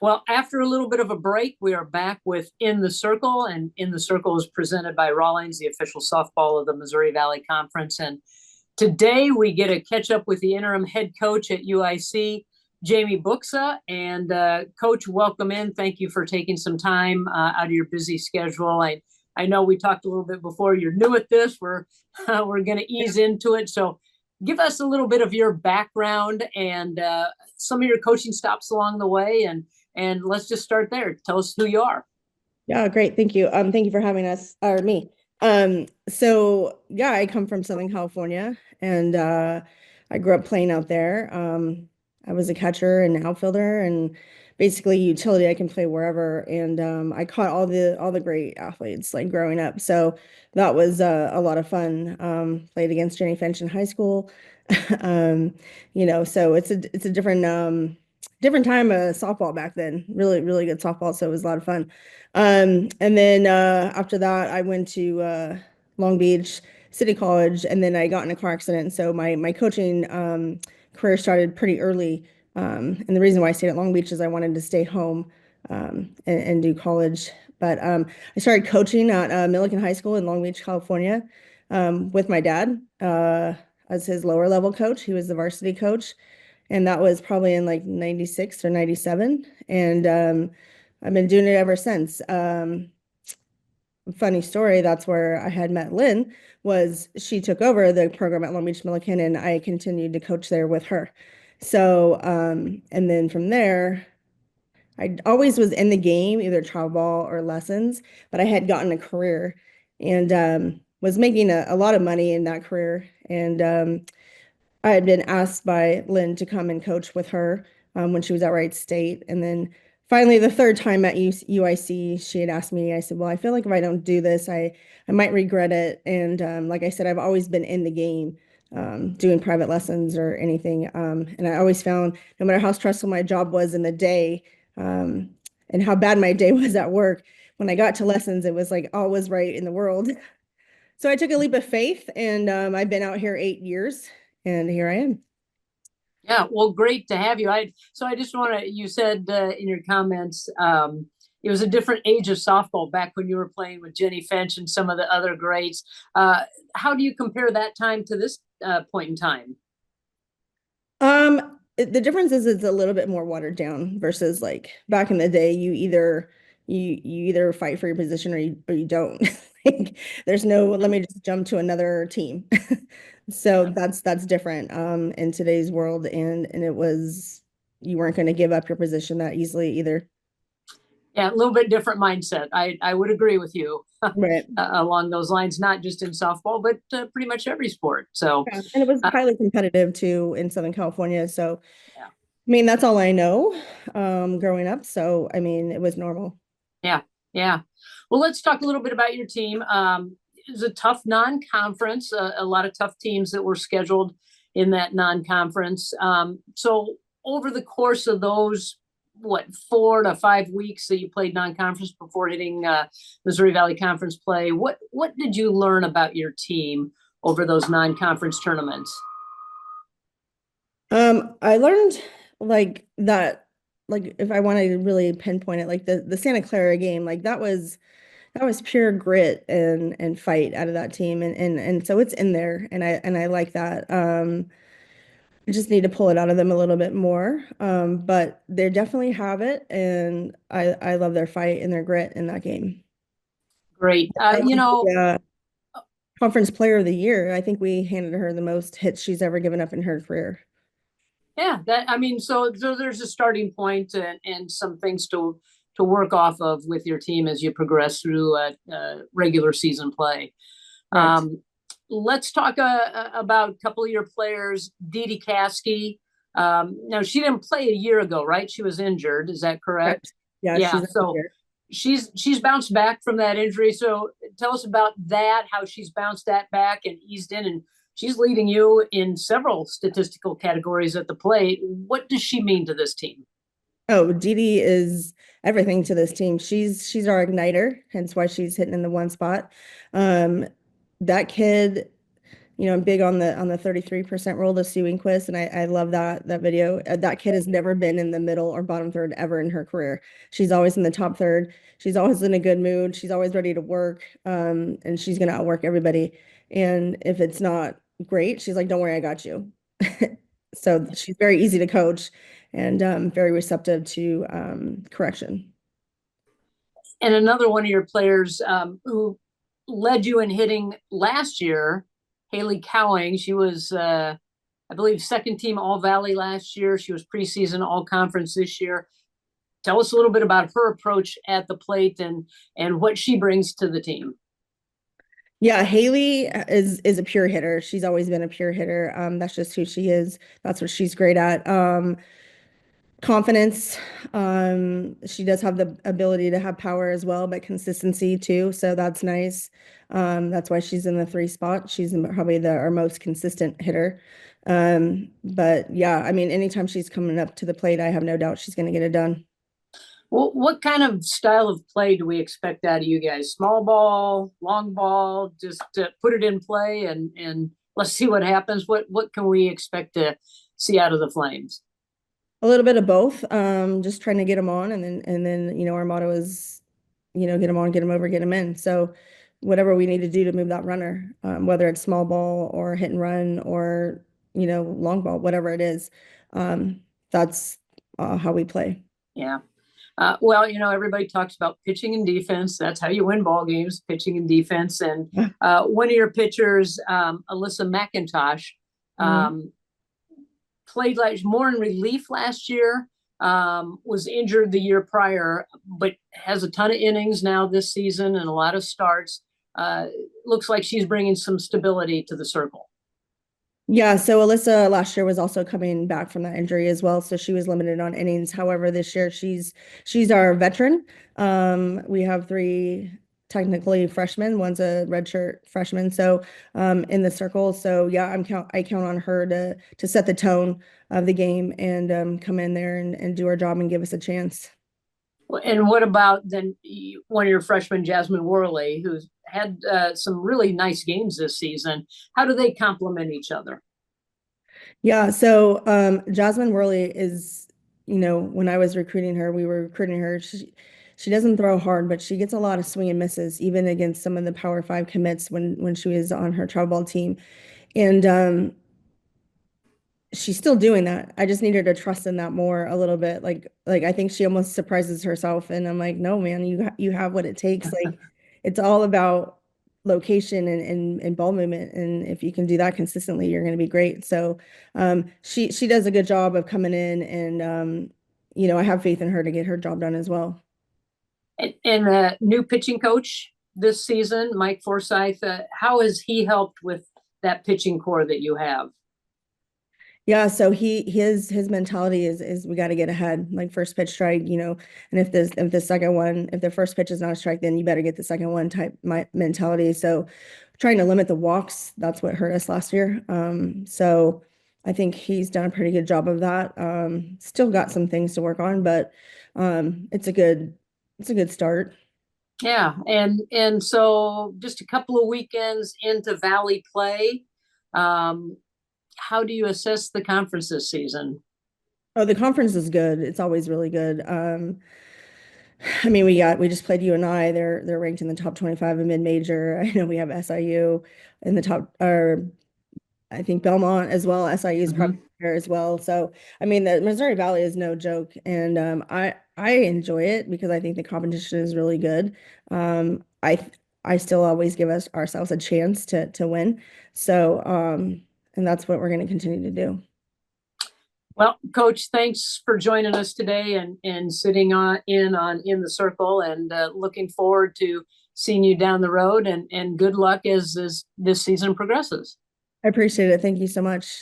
Well, after a little bit of a break, we are back with In the Circle, and In the Circle is presented by Rawlings, the official softball of the Missouri Valley Conference. And today we get to catch up with the interim head coach at UIC, Jamie Buska. And Coach, welcome in. Thank you for taking some time out of your busy schedule. I know we talked a little bit before. You're new at this. We're going to ease into it. So give us a little bit of your background and some of your coaching stops along the way, and let's just start there. Tell us who you are. Yeah, great. Thank you. Thank you for having us or me. So yeah, I come from Southern California and I grew up playing out there. I was a catcher and outfielder and basically utility. I can play wherever. And I caught all the great athletes like growing up. So that was a lot of fun. Played against Jenny Finch in high school. Um, so it's a different time of softball back then. Really, really good softball. So it was a lot of fun. And then after that, I went to Long Beach City College, and then I got in a car accident. So my coaching career started pretty early. And the reason why I stayed at Long Beach is I wanted to stay home and do college. But I started coaching at Millikan High School in Long Beach, California, with my dad as his lower level coach. He was the varsity coach, and that was probably in like 96 or 97. And I've been doing it ever since. Funny story, that's where I had met Lynn, was she took over the program at Long Beach Millikan and I continued to coach there with her. So, and then from there, I always was in the game, either travel ball or lessons, but I had gotten a career and was making a lot of money in that career. And I had been asked by Lynn to come and coach with her when she was at Wright State. And then finally, the third time at UIC, she had asked me, I said, well, I feel like if I don't do this, I might regret it. And like I said, I've always been in the game, doing private lessons or anything. And I always found no matter how stressful my job was in the day um, and how bad my day was at work, when I got to lessons, it was like all was right in the world. So I took a leap of faith and I've been out here 8 years and here I am. Yeah, well, great to have you. I just want to. You said in your comments, it was a different age of softball back when you were playing with Jenny Finch and some of the other greats. How do you compare that time to this point in time? The difference is it's a little bit more watered down versus like back in the day, you either fight for your position or you don't. Like, there's no let me just jump to another team. So Yeah. that's different in today's world and it was you weren't going to give up your position that easily either. Yeah, a little bit different mindset. I would agree with you Right. along those lines, not just in softball, but pretty much every sport. So, Yeah. And it was uh, highly competitive too in Southern California. So yeah, I mean that's all I know growing up. So I mean it was normal. yeah, yeah. Well, let's talk a little bit about your team. It was a tough non-conference, a lot of tough teams that were scheduled in that non-conference. So, over the course of those, what, 4 to 5 weeks that you played non-conference before hitting Missouri Valley Conference play, what did you learn about your team over those non-conference tournaments? I learned like that, like if I wanted to really pinpoint it, like the Santa Clara game, like that was pure grit and fight out of that team, and so it's in there, and I like that. I just need to pull it out of them a little bit more, but they definitely have it, and I love their fight and their grit in that game. Great. Yeah, conference player of the year. I think we handed her the most hits she's ever given up in her career. Yeah, that I mean, so there's a starting point and some things to work off of with your team as you progress through regular season play. Right. Um, let's talk about a couple of your players. Dee Dee Caskey. Now she didn't play a year ago, right? She was injured. Is that correct? Correct. Yeah, Yeah. she's up So here. she's bounced back from that injury. So tell us about that, how she's bounced that back and eased in, and she's leading you in several statistical categories at the plate. What does she mean to this team? Oh, Dee Dee is everything to this team. She's our igniter, hence why she's hitting in the one spot. Um, that kid, I'm big on the 33% rule, the Sue Inquist, and I love that video. That kid has never been in the middle or bottom third ever in her career. She's always in the top third. She's always in a good mood. She's always ready to work, and she's gonna outwork everybody. And if it's not great, she's like, "Don't worry, I got you." So she's very easy to coach and very receptive to correction. And another one of your players who led you in hitting last year, Haley Cowing. She was, I believe, second team All Valley last year. She was preseason All Conference this year. Tell us a little bit about her approach at the plate and what she brings to the team. Yeah, Haley is a pure hitter. She's always been a pure hitter. That's just who she is. That's what she's great at. Confidence. She does have the ability to have power as well, but consistency too. So that's nice. That's why she's in the three spot. She's probably our most consistent hitter. But yeah, I mean, anytime she's coming up to the plate, I have no doubt she's going to get it done. Well, what kind of style of play do we expect out of you guys? Small ball, long ball, just to put it in play and let's see what happens. What can we expect to see out of the Flames? A little bit of both. Just trying to get them on, and then our motto is, get them on, get them over, get them in. So whatever we need to do to move that runner, whether it's small ball or hit and run or long ball, whatever it is, that's how we play. Yeah. Well, everybody talks about pitching and defense. That's how you win ball games, pitching and defense. And one of your pitchers, Alyssa McIntosh, Mhm. played like more in relief last year, was injured the year prior, but has a ton of innings now this season and a lot of starts. Looks like she's bringing some stability to the circle. Yeah, so Alyssa last year was also coming back from that injury as well, so she was limited on innings. However, this year she's our veteran. We have three technically freshmen. One's a redshirt freshman, so in the circle. So yeah, I count on her to set the tone of the game and come in there and do her job and give us a chance. And what about then one of your freshmen, Jasmine Worley, who's had some really nice games this season? How do they complement each other? Yeah, so Jasmine Worley is, when I was recruiting her, we were recruiting her. She doesn't throw hard, but she gets a lot of swing and misses, even against some of the Power Five commits when she was on her travel ball team. And she's still doing that. I just need her to trust in that more a little bit. Like I think she almost surprises herself, and I'm like, no, man, you have what it takes. Like it's all about location and ball movement, and if you can do that consistently, you're going to be great. So she does a good job of coming in, and I have faith in her to get her job done as well. And the new pitching coach this season, Mike Forsyth, how has he helped with that pitching core that you have? Yeah, so his mentality is we got to get ahead, like first pitch strike, and if the first pitch is not a strike, then you better get the second one type my mentality. So trying to limit the walks, that's what hurt us last year. So I think he's done a pretty good job of that. Still got some things to work on, but it's a good start. Yeah, and so just a couple of weekends into Valley play. Um, how do you assess the conference this season? Oh, the conference is good. It's always really good. I mean, we just played UNI. They're ranked in the top 25 in mid-major. I know we have SIU in the top, or I think Belmont as well. SIU is probably there as well. So I mean, the Missouri Valley is no joke, and I enjoy it because I think the competition is really good. I still always give ourselves a chance to win. So and that's what we're going to continue to do. Well, Coach, thanks for joining us today and sitting in the circle and looking forward to seeing you down the road and good luck as this season progresses. I appreciate it. Thank you so much.